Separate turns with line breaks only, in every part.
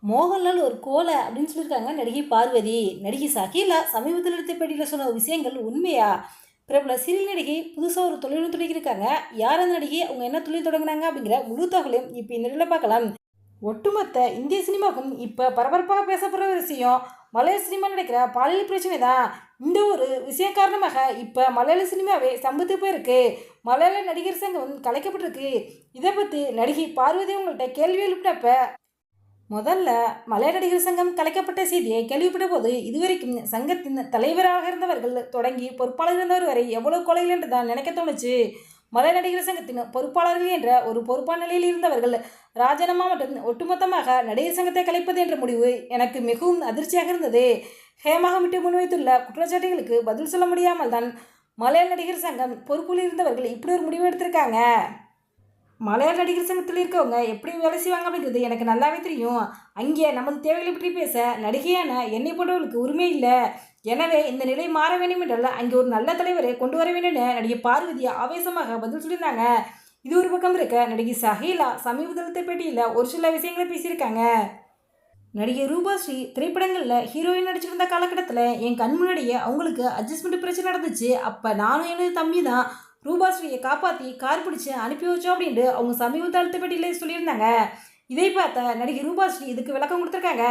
மோகன்லால் ஒரு கோலை அப்படின்னு சொல்லியிருக்காங்க நடிகை பார்வதி. நடிகை சகிலா சமீபத்தில் எடுத்த பேட்டியில் சொன்ன விஷயங்கள் உண்மையா? பிரபல சீரியல் நடிகை புதுசாக ஒரு தொழிலும் தொடங்கியிருக்காங்க. யார் அந்த நடிகை, அவங்க என்ன தொழில் தொடங்கினாங்க அப்படிங்கிற முழு தகவலையும் இப்போ இந்த நிலையில் பார்க்கலாம். ஒட்டுமொத்த இந்திய சினிமாவுக்கும் இப்போ பரபரப்பாக பேசப்படுற ஒரு விஷயம் மலையாள சினிமா நடக்கிற பாலியல் பிரச்சனை தான். இந்த ஒரு விஷயம் காரணமாக இப்போ மலையாள சினிமாவே சம்பத்து போயிருக்கு. மலையாள நடிகர் சங்கம் கலைக்கப்பட்டிருக்கு. இதை பற்றி நடிகை பார்வதி உங்கள்கிட்ட கேள்வி எழுப்பினப்ப முதல்ல மலையாள நடிகர் சங்கம் கலைக்கப்பட்ட செய்தியை கேள்விப்பட்ட போது இதுவரைக்கும் சங்கத்தின் தலைவராக இருந்தவர்கள் தொடங்கி பொறுப்பாளர் இருந்தவர் வரை எவ்வளவு கொலைகள் என்று தான் நினைக்க தோணுச்சு. மலையாள நடிகர் சங்கத்தின் பொறுப்பாளர்கள் என்ற ஒரு பொறுப்பான நிலையில் இருந்தவர்கள் ராஜினாமா மற்றும் ஒட்டுமொத்தமாக நடிகர் சங்கத்தை கலைப்பது என்ற முடிவு எனக்கு மிகவும் அதிர்ச்சியாக இருந்தது. ஹேமாகமிட்டு முன்வைத்துள்ள குற்றச்சாட்டுகளுக்கு பதில் சொல்ல முடியாமல் தான் மலையாள நடிகர் சங்கம் பொறுப்பில் இருந்தவர்கள் இப்படி ஒரு முடிவு எடுத்திருக்காங்க. மலையாள நடிகர் சங்கத்தில் இருக்கவங்க எப்படி வேலை செய்வாங்க அப்படிங்கிறது எனக்கு நல்லாவே தெரியும். அங்கே நமது தேவைகளை பற்றி பேச நடிகையான என்னை போன்றவர்களுக்கு உரிமை இல்லை. எனவே இந்த நிலை மாற வேண்டும் என்றால் அங்கே ஒரு நல்ல தலைவரை கொண்டு வர வேண்டும் என நடிகை பார்வதி ஆவேசமாக பதில் சொல்லியிருந்தாங்க. இது ஒரு பக்கம் இருக்க, நடிகை சஹீலா சமீபத்தில் பேட்டியில் ஒரு சில விஷயங்களை பேசியிருக்காங்க. நடிகை ரூபாஸ்ரீ திரைப்படங்களில் ஹீரோயின் நடிச்சிருந்த காலகட்டத்தில் என் கண் முன்னாடியே அவங்களுக்கு அட்ஜஸ்ட்மெண்ட் பிரச்சனை நடந்துச்சு. அப்போ நானும் எனது தம்பி தான் ரூபாஸ்ரீயை காப்பாற்றி கார் பிடிச்சி அனுப்பி வச்சோம் அப்படின்ட்டு அவங்க சமீபத்தில் அழுத்த பேட்டியில் சொல்லியிருந்தாங்க. இதை பார்த்த நடிகை ரூபாஸ்ரீ இதுக்கு விளக்கம் கொடுத்துருக்காங்க.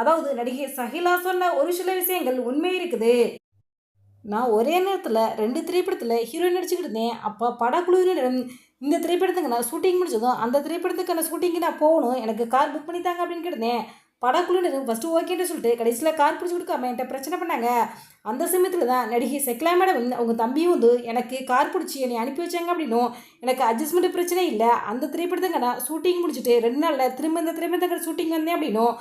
அதாவது நடிகை சஹிலா சொன்ன ஒரு சில விஷயங்கள் உண்மை இருக்குது. நான் ஒரே நேரத்தில் 2 திரைப்படத்தில் ஹீரோயின் நடிச்சுக்கிட்டு இருந்தேன். அப்போ படக்குழுவினரிடம் இந்த திரைப்படத்துக்கு நான் ஷூட்டிங் முடிச்சதும் அந்த திரைப்படத்துக்கான ஷூட்டிங்கு நான் போகணும், எனக்கு கார் புக் பண்ணித்தாங்க அப்படின்னு கேட்டேன். படக்குழுவினரும் ஃபஸ்ட்டு ஓகேன்னு சொல்லிட்டு கடைசியில் கார் பிடிச்சி கொடுக்காம என்கிட்ட பிரச்சனை பண்ணாங்க. அந்த சமயத்தில் தான் நடிகை செக்லா மேடம் அவங்க தம்பியும் எனக்கு கார் பிடிச்சி என்னை அனுப்பி வச்சாங்க அப்படின்னும், எனக்கு அட்ஜஸ்ட்மெண்ட் பிரச்சனை இல்லை, அந்த திரைப்படத்துக்கு நான் ஷூட்டிங் முடிச்சுட்டு 2 நாளில் திரும்ப இந்த திரைப்படத்துக்கு ஷூட்டிங் வந்தேன் அப்படின்னும்.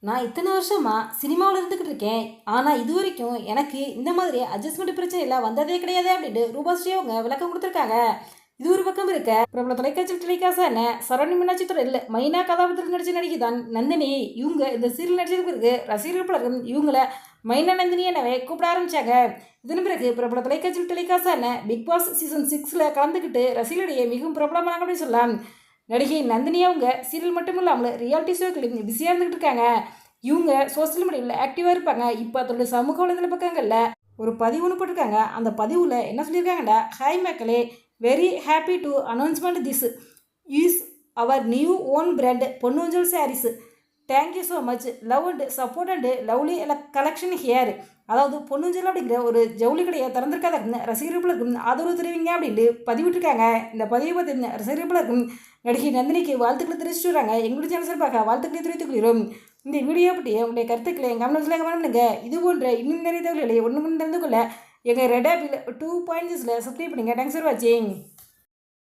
நான் இத்தனை வருஷமாக சினிமாவில் இருந்துக்கிட்டு இருக்கேன், ஆனால் இது வரைக்கும் எனக்கு இந்த மாதிரி அட்ஜஸ்ட்மெண்ட் பிரச்சனை இல்லை வந்ததே கிடையாது அப்படின்ட்டு ரூபாஸ்ரீ அவங்க விளக்கம் கொடுத்துருக்காங்க. இது ஒரு பக்கம் இருக்க, பிரபல தொலைக்காட்சி டெலிகாஸ்டான சரவணி மீனாட்சி தொடரில் மைனா கதாபாத்திரத்தில் நடிச்ச நடிகை தான் நந்தினி. இவங்க இந்த சீரியல் நடிச்சதுக்கு பிறகு ரசிகர்கள் பலரும் இவங்கள மைனா நந்தினி எனவே கூப்பிட ஆரம்பித்தாங்க. இதன் பிறகு பிரபல தொலைக்காட்சி டெலிகாஸ்டான பிக் பாஸ் சீசன் 6 கலந்துக்கிட்டு ரசிகர்களிடையே மிகவும் பிரபலமானாங்க அப்படின்னு சொல்லலாம். நடிகை நந்தினி அவங்க சீரியல் மட்டும் இல்லாமல் ரியாலிட்டி ஷோக்களையும் பிஸியாக இருந்துகிட்டு இருக்காங்க. இவங்க சோசியல் மீடியாவில் ஆக்டிவாக இருப்பாங்க. இப்போ அதோட சமூக வலைதள பக்கங்களில் ஒரு பதிவு ஒன்று போட்டிருக்காங்க. அந்த பதிவில் என்ன சொல்லியிருக்காங்கடா, ஹாய் மக்களே, very happy to announcement this is our new own brand Ponnunjal sarees. Thank you so much, love and support and lovely collection here. அதாவது பொன்னூஞ்சல் அப்படிங்கிற ஒரு ஜவுளி கடையை திறந்திருக்காத ரசிகர்களுக்கும் ஆதரவு தெரிவிங்க அப்படின்ட்டு பதிவிட்டிருக்காங்க. இந்த பதிவை பற்றி ரசிகர்களுக்கும் நடிகை நந்தினிக்கு வாழ்த்துக்களை தெரிவிச்சுட்டு வராங்க. எங்களுடைய சேனல் சார்பாக வாழ்த்துக்களை தெரிவித்துக் கொள்கிறோம். இந்த வீடியோ பற்றி உங்களுடைய கருத்துக்களை எங்கள் கமெண்ட்ஸில் கமெண்ட் பண்ணுங்க. இது போன்ற இன்னும் நிறைய தகவல்களை ஒன்று தெரிந்து கொள்ள எங்கள் ரெட் ஆப்பில் 2 பாயிண்ட்ஸில் சப்ஸ்கிரைப் பண்ணுங்கள். தேங்க்ஸ் ஃபார் வாட்சிங்.